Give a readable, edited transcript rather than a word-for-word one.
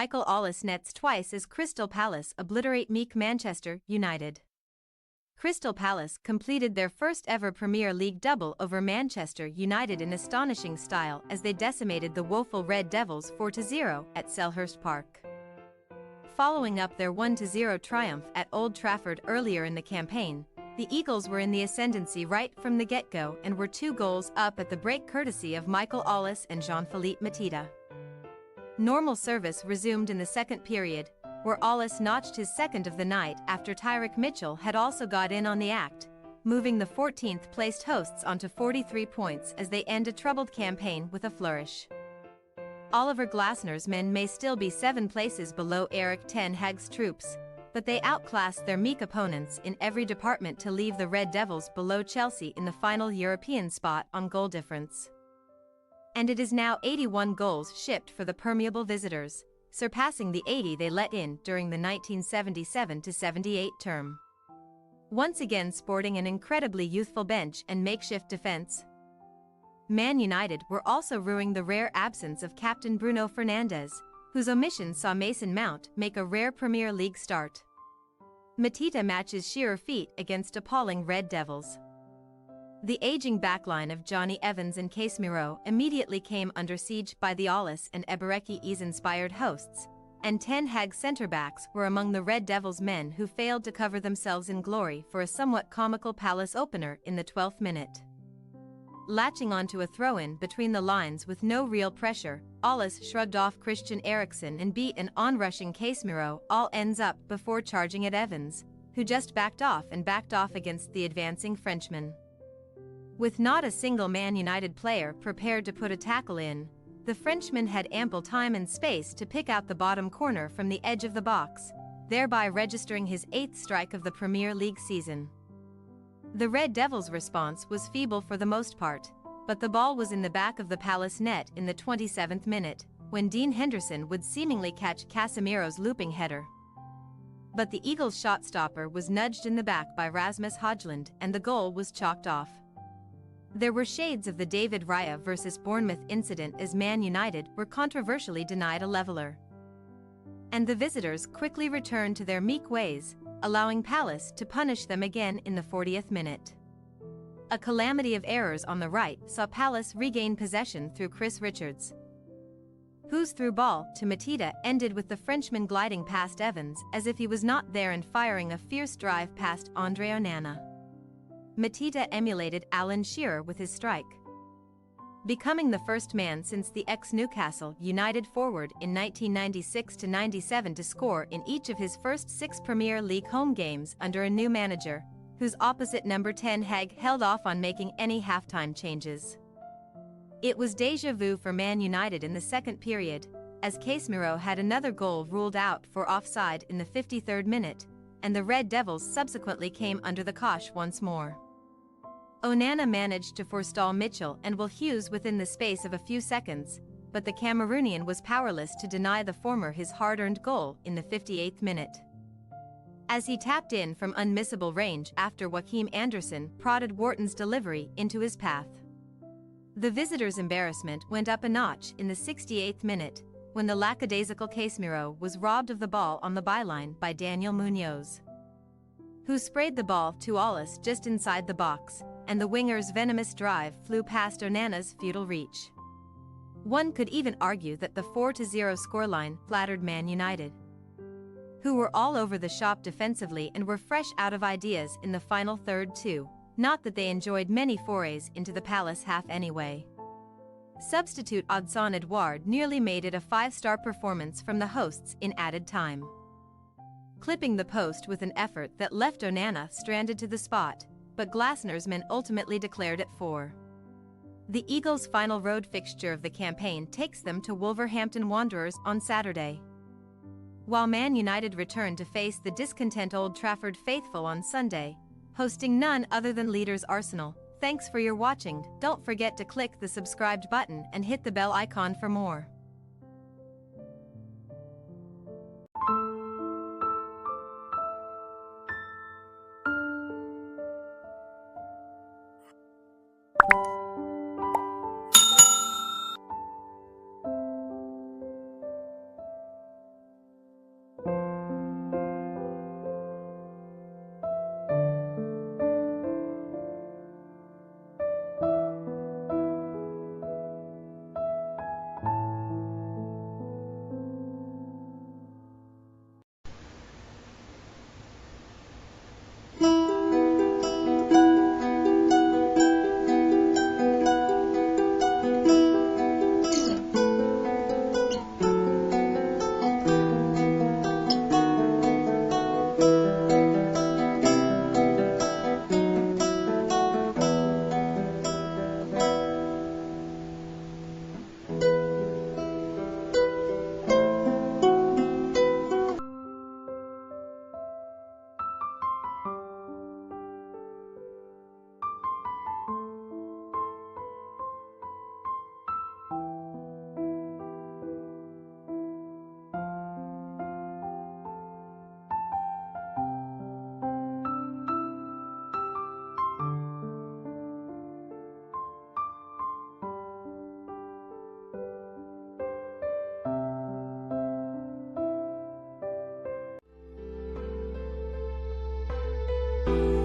Michael Olise nets twice as Crystal Palace obliterate meek Manchester United. Crystal Palace completed their first ever Premier League double over Manchester United in astonishing style as they decimated the woeful Red Devils 4-0 at Selhurst Park. Following up their 1-0 triumph at Old Trafford earlier in the campaign, the Eagles were in the ascendancy right from the get-go and were 2 goals up at the break courtesy of Michael Olise and Jean-Philippe Mateta. Normal service resumed in the second period, where Olise notched his second of the night after Tyrick Mitchell had also got in on the act, moving the 14th-placed hosts onto 43 points as they end a troubled campaign with a flourish. Oliver Glasner's men may still be 7 places below Erik ten Hag's troops, but they outclassed their meek opponents in every department to leave the Red Devils below Chelsea in the final European spot on goal difference. And it is now 81 goals shipped for the permeable visitors, surpassing the 80 they let in during the 1977-78 term. Once again sporting an incredibly youthful bench and makeshift defense, Man United were also ruining the rare absence of captain Bruno Fernandes, whose omission saw Mason Mount make a rare Premier League start. Mateta matches Shearer feat against appalling Red Devils. The aging backline of Johnny Evans and Casemiro immediately came under siege by the Olise and Eberechi-inspired hosts, and Ten Hag centre-backs were among the Red Devils' men who failed to cover themselves in glory for a somewhat comical Palace opener in the 12th minute. Latching onto a throw-in between the lines with no real pressure, Olise shrugged off Christian Eriksen and beat an onrushing Casemiro all ends up before charging at Evans, who just backed off against the advancing Frenchman. With not a single Man United player prepared to put a tackle in, the Frenchman had ample time and space to pick out the bottom corner from the edge of the box, thereby registering his 8th strike of the Premier League season. The Red Devils' response was feeble for the most part, but the ball was in the back of the Palace net in the 27th minute, when Dean Henderson would seemingly catch Casemiro's looping header. But the Eagles' shot-stopper was nudged in the back by Rasmus Højlund and the goal was chalked off. There were shades of the David Raya vs Bournemouth incident as Man United were controversially denied a leveller. And the visitors quickly returned to their meek ways, allowing Palace to punish them again in the 40th minute. A calamity of errors on the right saw Palace regain possession through Chris Richards, whose through ball to Mateta ended with the Frenchman gliding past Evans as if he was not there and firing a fierce drive past Andre Onana. Mateta emulated Alan Shearer with his strike, becoming the first man since the ex-Newcastle United forward in 1996-97 to score in each of his first 6 Premier League home games under a new manager, whose opposite number 10 Hag held off on making any halftime changes. It was déjà vu for Man United in the second period, as Casemiro had another goal ruled out for offside in the 53rd minute, and the Red Devils subsequently came under the cosh once more. Onana managed to forestall Mitchell and Will Hughes within the space of a few seconds, but the Cameroonian was powerless to deny the former his hard-earned goal in the 58th minute, as he tapped in from unmissable range after Joachim Andersen prodded Wharton's delivery into his path. The visitors' embarrassment went up a notch in the 68th minute, when the lackadaisical Casemiro was robbed of the ball on the byline by Daniel Munoz, who sprayed the ball to Olise just inside the box, and the winger's venomous drive flew past Onana's futile reach. One could even argue that the 4-0 scoreline flattered Man United, who were all over the shop defensively and were fresh out of ideas in the final third too, not that they enjoyed many forays into the Palace half anyway. Substitute Odsonne Edouard nearly made it a 5-star performance from the hosts in added time, clipping the post with an effort that left Onana stranded to the spot, but Glasner's men ultimately declared it 4. The Eagles' final road fixture of the campaign takes them to Wolverhampton Wanderers on Saturday, while Man United return to face the discontent Old Trafford faithful on Sunday, hosting none other than leaders Arsenal. Thanks for your watching. Don't forget to click the subscribed button and hit the bell icon for more. Bye.